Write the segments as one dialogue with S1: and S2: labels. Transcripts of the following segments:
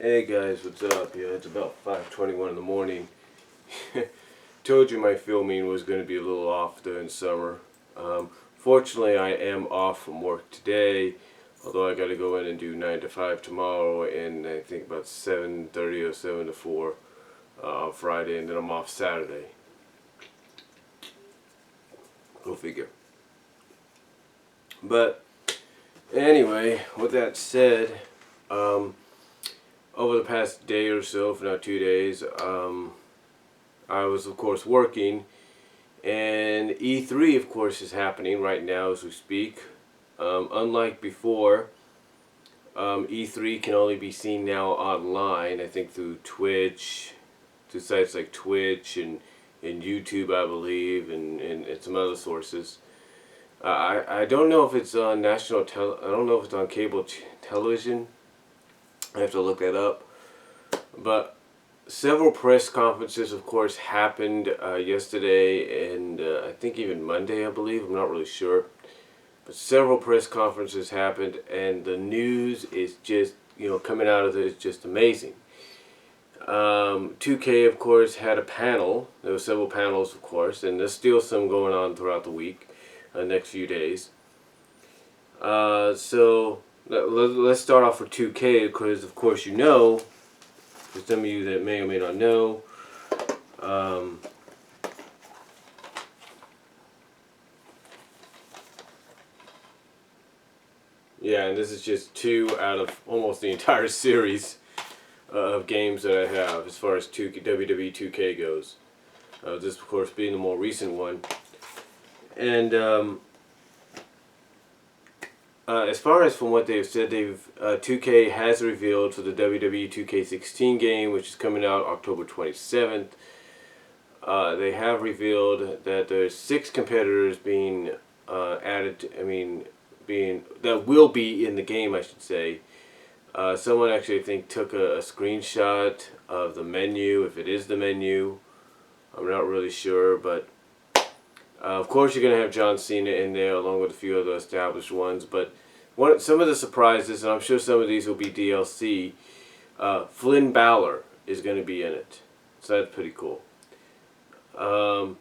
S1: Hey guys, what's up? Yeah, it's about 5:21 in the morning. Told you my filming was going to be a little off during summer. Fortunately, I am off from work today, although I got to go in and do 9 to 5 tomorrow, and I think about 7:30 or 7 to 4 on Friday, and then I'm off Saturday. Go figure. But anyway, with that said, over the past day or so, if not 2 days, I was of course working, and E3 of course is happening right now as we speak. Unlike before, E3 can only be seen now online, I think through Twitch, through sites like Twitch and YouTube, I believe, and some other sources. I don't know if it's on I don't know if it's on cable television. I have to look that up. But several press conferences, of course, happened yesterday and I think even Monday, I believe. I'm not really sure. But several press conferences happened, and the news is just, coming out of it is just amazing. 2K, of course, had a panel. There were several panels, of course, and there's still some going on throughout the week, next few days. So let's start off with 2K, because, of course, for some of you that may or may not know, yeah, and this is just two out of almost the entire series of games that I have as far as WWE 2K goes. This, of course, being the more recent one. And as far as from what they've said, 2K has revealed for the WWE 2K16 game, which is coming out October 27th. They have revealed that there's 6 competitors being added. That will be in the game, I should say. Someone actually, I think, took a screenshot of the menu, if it is the menu. I'm not really sure, but of course you're going to have John Cena in there along with a few other established ones. But some of the surprises, and I'm sure some of these will be DLC, Flynn Balor is going to be in it. So that's pretty cool.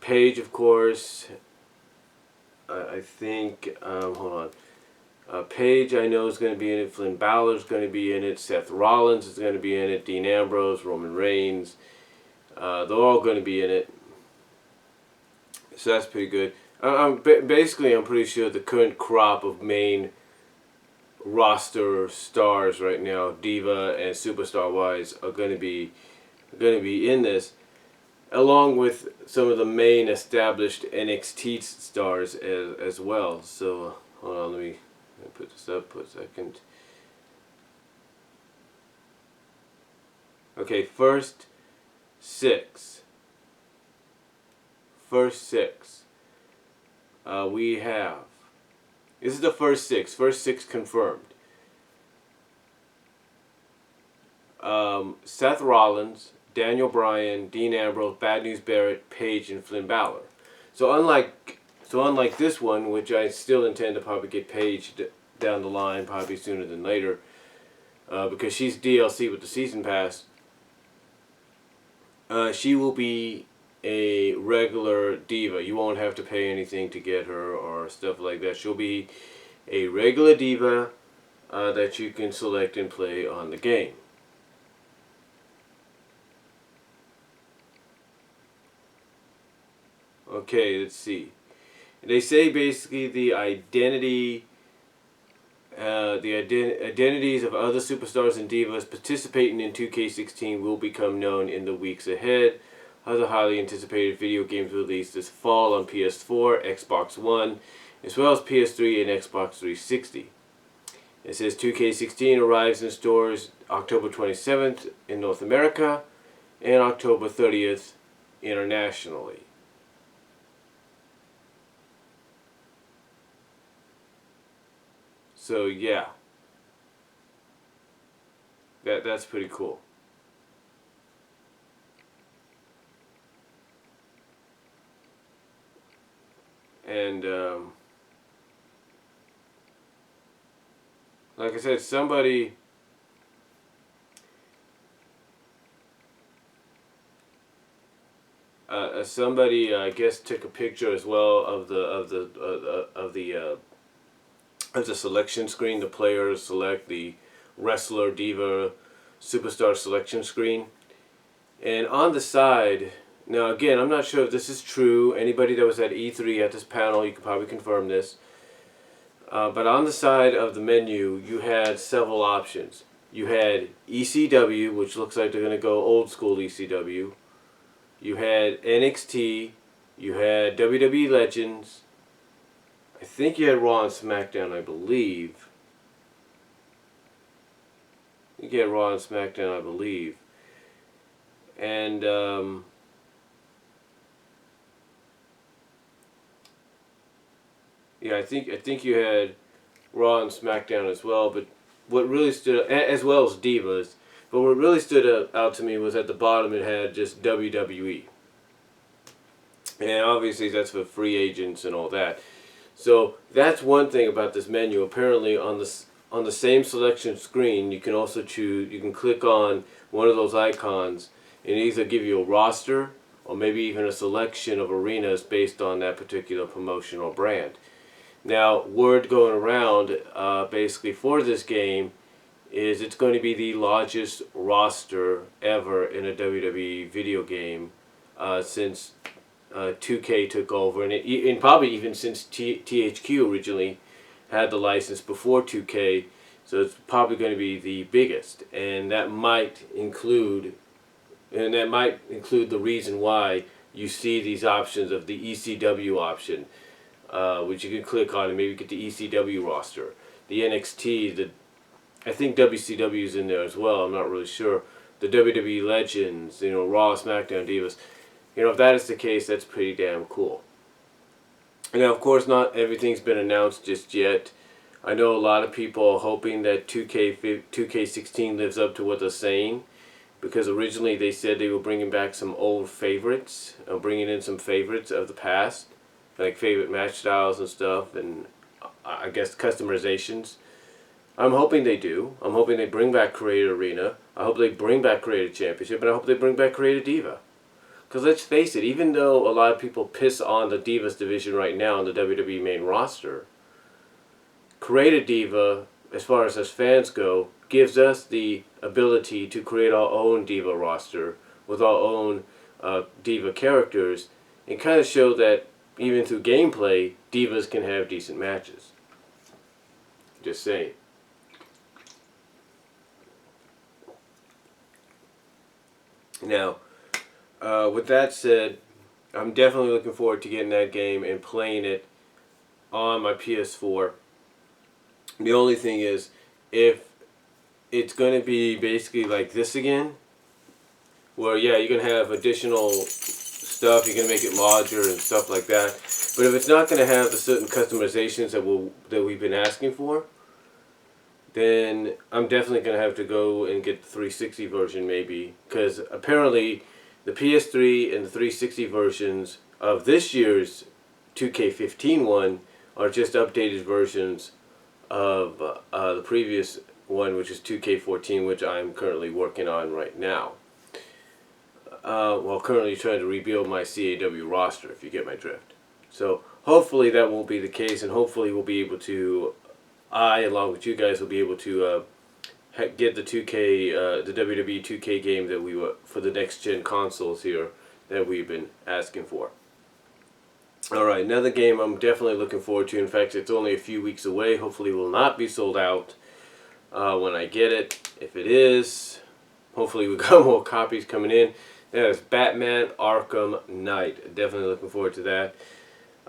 S1: Paige, of course, I think, hold on. Paige, I know, is going to be in it. Flynn Balor is going to be in it. Seth Rollins is going to be in it. Dean Ambrose, Roman Reigns. They're all going to be in it. So that's pretty good. Basically, I'm pretty sure the current crop of main roster stars right now, Diva and Superstar wise, are going to be in this, along with some of the main established NXT stars as well. So hold on, let me put this up for a second. Okay, first six. We have. This is the first six. First 6 confirmed. Seth Rollins, Daniel Bryan, Dean Ambrose, Bad News Barrett, Paige, and Flynn Balor. So unlike this one, which I still intend to probably get Paige down the line, probably sooner than later, because she's DLC with the season pass. She will be a regular diva. You won't have to pay anything to get her or stuff like that. She'll be a regular diva that you can select and play on the game. Okay, let's see. They say basically the identities of other superstars and divas participating in 2K16 will become known in the weeks ahead. Other highly anticipated video games released this fall on PS4, Xbox One, as well as PS3 and Xbox 360. It says 2K16 arrives in stores October 27th in North America and October 30th internationally. So yeah, that's pretty cool. And like I said, somebody somebody I guess took a picture as well of the selection screen. The players select the wrestler, diva, superstar selection screen, and on the side. Now again, I'm not sure if this is true. Anybody that was at E3 at this panel, you could probably confirm this. But on the side of the menu, you had several options. You had ECW, which looks like they're going to go old school ECW. You had NXT. You had WWE Legends. I think you had Raw and SmackDown, I believe. You get Raw and SmackDown, I believe. And yeah, I think you had Raw and SmackDown as well. But what really stood, as well as Divas, but what really stood out to me was at the bottom it had just WWE. And obviously that's for free agents and all that. So that's one thing about this menu. Apparently on the same selection screen, you can also choose. You can click on one of those icons and either give you a roster or maybe even a selection of arenas based on that particular promotion or brand. Now, word going around basically for this game is it's going to be the largest roster ever in a WWE video game since 2K took over, and probably even since THQ originally had the license before 2K, so it's probably going to be the biggest, and that might include the reason why you see these options of the ECW option, which you can click on and maybe get the ECW roster, the NXT, I think WCW is in there as well. I'm not really sure. The WWE Legends, Raw, SmackDown, Divas. If that is the case, that's pretty damn cool. And now, of course, not everything's been announced just yet. I know a lot of people are hoping that 2K16 lives up to what they're saying, because originally they said they were bringing back some old favorites, bringing in some favorites of the past, like favorite match styles and stuff, and I guess customizations. I'm hoping they do. I'm hoping they bring back Creator Arena. I hope they bring back Creator Championship, and I hope they bring back Creator Diva. Because let's face it, even though a lot of people piss on the Divas division right now on the WWE main roster, Creator Diva, as far as fans go, gives us the ability to create our own Diva roster with our own Diva characters and kind of show that even through gameplay, Divas can have decent matches. Just saying. Now, with that said, I'm definitely looking forward to getting that game and playing it on my PS4. The only thing is, if it's going to be basically like this again, where yeah, you're going to have additional stuff, you're going to make it larger and stuff like that, but if it's not going to have the certain customizations that we've been asking for, then I'm definitely going to have to go and get the 360 version maybe, because apparently the PS3 and the 360 versions of this year's 2K15 one are just updated versions of the previous one, which is 2K14, which I'm currently working on right now. While currently trying to rebuild my CAW roster, if you get my drift. So hopefully that won't be the case, and hopefully we'll be able to, along with you guys, will be able to get the 2K, the WWE 2K game that we were for the next gen consoles here that we've been asking for. Alright, another game I'm definitely looking forward to. In fact, it's only a few weeks away. Hopefully it will not be sold out when I get it. If it is, hopefully we got more copies coming in. That is Batman Arkham Knight. Definitely looking forward to that.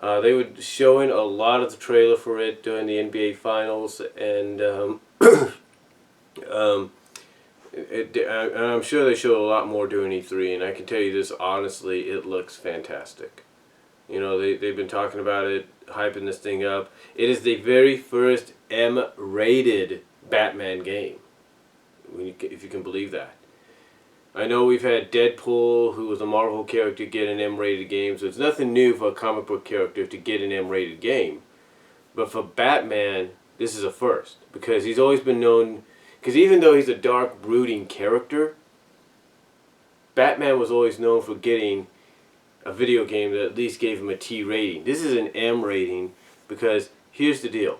S1: They were showing a lot of the trailer for it during the NBA Finals, and I'm sure they showed a lot more during E3, and I can tell you this honestly, it looks fantastic. They've been talking about it, hyping this thing up. It is the very first M-rated Batman game, if you can believe that. I know we've had Deadpool, who was a Marvel character, get an M-rated game, so it's nothing new for a comic book character to get an M-rated game. But for Batman, this is a first, because he's always been known, because even though he's a dark, brooding character, Batman was always known for getting a video game that at least gave him a T rating. This is an M rating because here's the deal.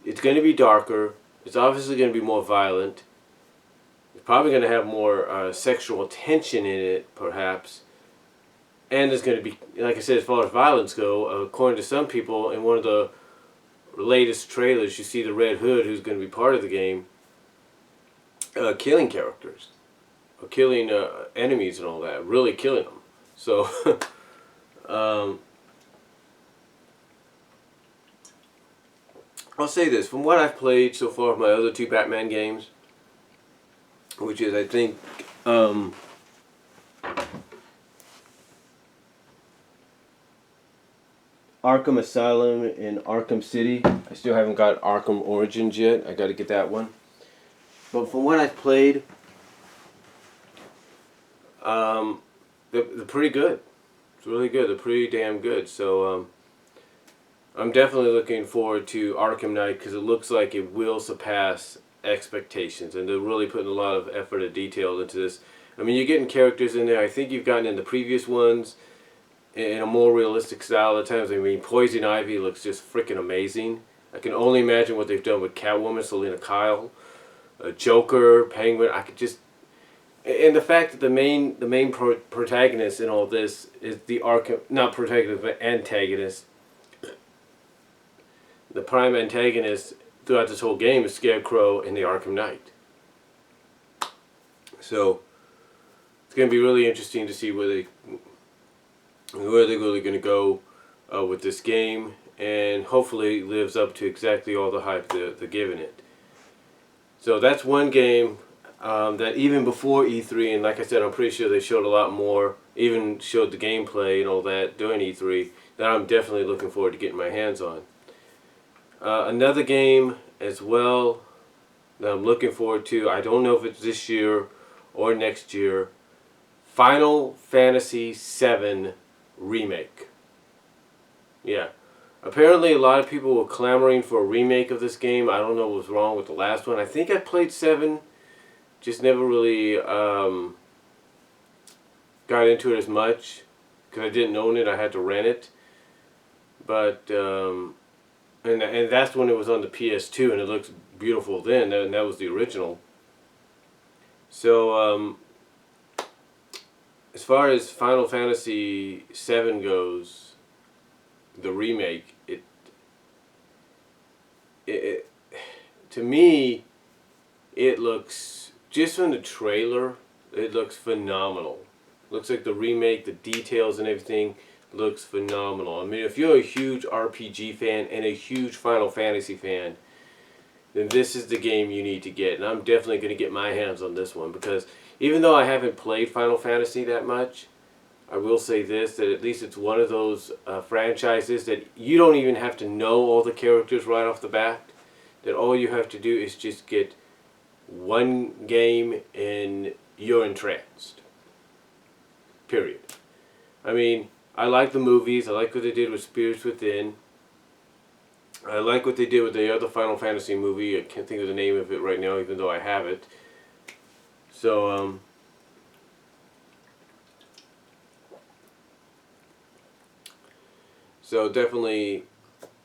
S1: It's going to be darker. It's obviously going to be more violent. It's probably going to have more sexual tension in it, perhaps. And there's going to be, like I said, as far as violence go, according to some people, in one of the latest trailers, you see the Red Hood, who's going to be part of the game, killing characters, killing enemies and all that, really killing them. So, I'll say this, from what I've played so far of my other two Batman games, which is, I think, Arkham Asylum and Arkham City. I still haven't got Arkham Origins yet. I got to get that one. But from what I've played, they're pretty good. It's really good. They're pretty damn good. So I'm definitely looking forward to Arkham Knight because it looks like it will surpass expectations, and they're really putting a lot of effort and detail into this. I mean, you're getting characters in there I think you've gotten in the previous ones in a more realistic style at times. I mean, Poison Ivy looks just freaking amazing. I can only imagine what they've done with Catwoman, Selena Kyle, Joker, Penguin. I could just, and the fact that the main protagonist in all this is the Arkham, not protagonist but antagonist. The prime antagonist throughout this whole game is Scarecrow and the Arkham Knight. So it's going to be really interesting to see where they're really going to go with this game, and hopefully it lives up to exactly all the hype they're giving it. So that's one game that even before E3, and like I said, I'm pretty sure they showed a lot more, even showed the gameplay and all that during E3, that I'm definitely looking forward to getting my hands on. Another game as well that I'm looking forward to, I don't know if it's this year or next year, Final Fantasy VII Remake. Yeah. Apparently a lot of people were clamoring for a remake of this game. I don't know what was wrong with the last one. I think I played 7, just never really got into it as much because I didn't own it. I had to rent it. But and that's when it was on the PS2, and it looks beautiful then, and that was the original. So as far as Final Fantasy VII goes, the remake, it to me, it looks, just from the trailer, it looks phenomenal. Looks like the remake, the details and everything looks phenomenal. I mean, if you're a huge RPG fan and a huge Final Fantasy fan, then this is the game you need to get. And I'm definitely going to get my hands on this one, because even though I haven't played Final Fantasy that much, I will say this, that at least it's one of those franchises that you don't even have to know all the characters right off the bat. That all you have to do is just get one game and you're entranced. Period. I mean, I like the movies. I like what they did with Spirits Within. I like what they did with the other Final Fantasy movie. I can't think of the name of it right now, even though I have it. So, definitely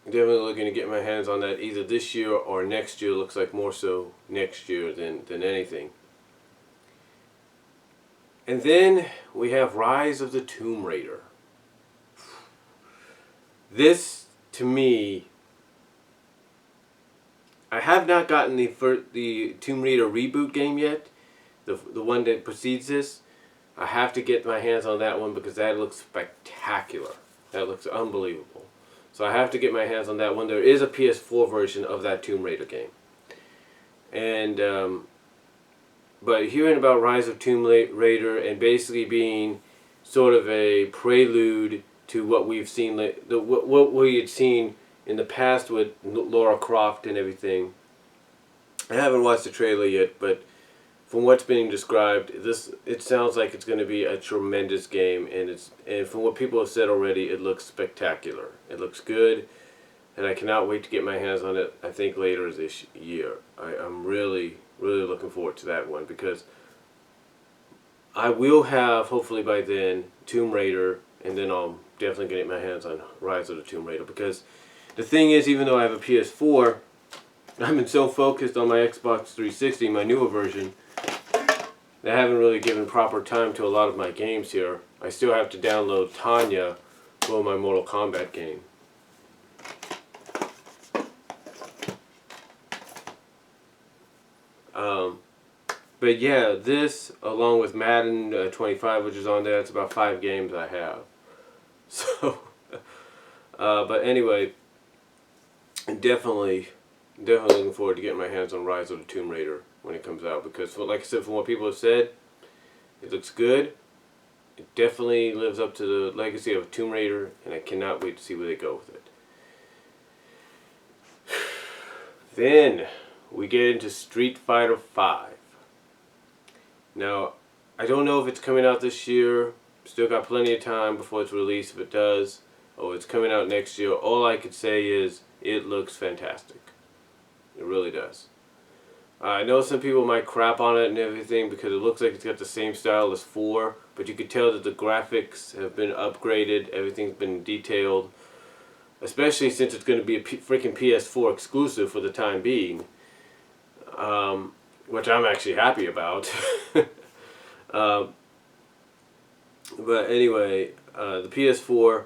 S1: looking to get my hands on that either this year or next year. Looks like more so next year than anything. And then we have Rise of the Tomb Raider. This, to me, I have not gotten the Tomb Raider reboot game yet, the one that precedes this. I have to get my hands on that one because that looks spectacular. That looks unbelievable. So I have to get my hands on that one. There is a PS4 version of that Tomb Raider game. And but hearing about Rise of Tomb Raider and basically being sort of a prelude to what we've seen, what we had seen in the past with Lara Croft and everything. I haven't watched the trailer yet, but from what's being described, it sounds like it's going to be a tremendous game, and from what people have said already, it looks spectacular. It looks good, and I cannot wait to get my hands on it. I think later this year. I'm really looking forward to that one, because I will have, hopefully by then, Tomb Raider and then I'll definitely get my hands on Rise of the Tomb Raider, because the thing is, even though I have a PS4, I've been so focused on my Xbox 360, my newer version, that I haven't really given proper time to a lot of my games here. I still have to download Tanya for my Mortal Kombat game. But yeah, this, along with Madden 25, which is on there, it's about 5 games I have. So, but anyway, definitely looking forward to getting my hands on Rise of the Tomb Raider when it comes out, because, like I said, from what people have said, it looks good. It definitely lives up to the legacy of Tomb Raider, and I cannot wait to see where they go with it. Then we get into Street Fighter V. Now, I don't know if it's coming out this year. Still got plenty of time before it's released, if it does. Oh, it's coming out next year. All I could say is it looks fantastic. It really does. I know some people might crap on it and everything because it looks like it's got the same style as 4, but you could tell that the graphics have been upgraded. Everything's been detailed, especially since it's going to be a freaking PS4 exclusive for the time being. Which I'm actually happy about. But anyway, the PS4,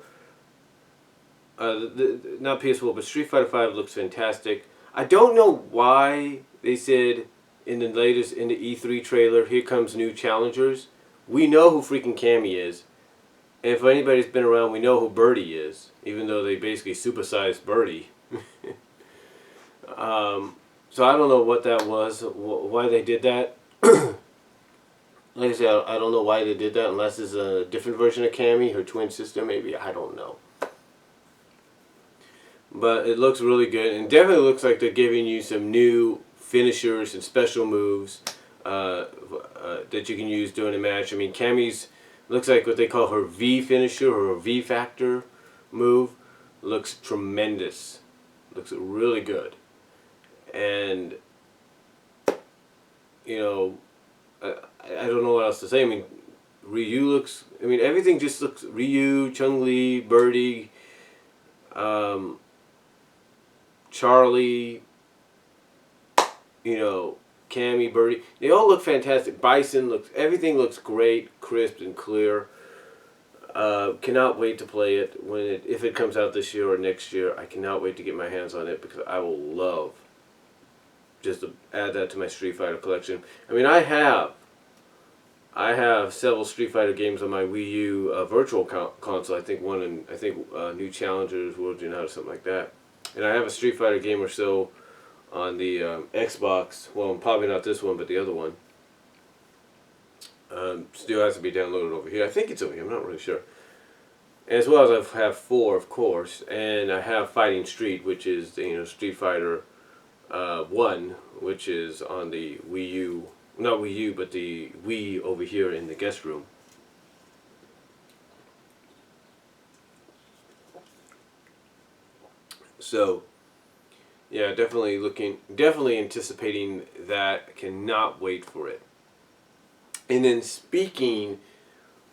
S1: not PS4, but Street Fighter V looks fantastic. I don't know why they said in the E3 trailer, here comes new challengers. We know who freaking Cammy is. And if anybody's been around, we know who Birdie is, even though they basically supersized Birdie. So I don't know what that was, why they did that. Like I said, I don't know why they did that, unless it's a different version of Cammy, her twin sister maybe, I don't know. But it looks really good, and definitely looks like they're giving you some new finishers and special moves that you can use during a match. I mean, Cammy's looks like what they call her V finisher, or her V factor move. Looks tremendous. Looks really good. And, you know, I don't know what else to say. I mean, Ryu looks, I mean, everything just looks, Ryu, Chun-Li, Birdie, Charlie, you know, Cammy, Birdie, they all look fantastic. Bison looks, everything looks great, crisp and clear. Cannot wait to play it if it comes out this year or next year. I cannot wait to get my hands on it, because I will love just to add that to my Street Fighter collection. I mean, I have several Street Fighter games on my Wii U virtual console. I think New Challengers, World Unite, or something like that. And I have a Street Fighter game or so on the Xbox. Well, probably not this one, but the other one. Still has to be downloaded over here. I think it's over here. I'm not really sure. As well as I have 4, of course, and I have Fighting Street, which is, you know, Street Fighter 1, which is on the Wii U, not Wii U, but the Wii over here in the guest room. So, yeah, definitely anticipating that. Cannot wait for it. And then speaking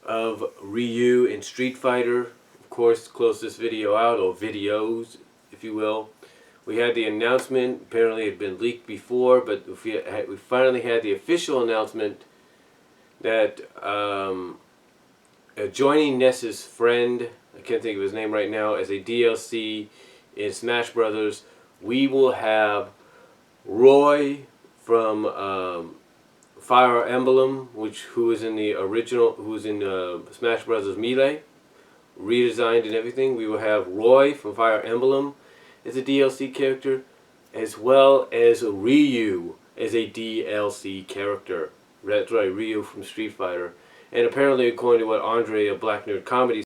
S1: of Ryu and Street Fighter, of course, close this video out, or videos, if you will. We had the announcement. Apparently it had been leaked before, but we finally had the official announcement that joining Ness's friend, I can't think of his name right now, as a DLC in Smash Brothers, we will have Roy from Fire Emblem, who was in the original, who was in Smash Brothers Melee, redesigned and everything. We will have Roy from Fire Emblem as a DLC character, as well as Ryu as a DLC character. That's right, Ryu from Street Fighter. And apparently, according to what Andre of Black Nerd Comedy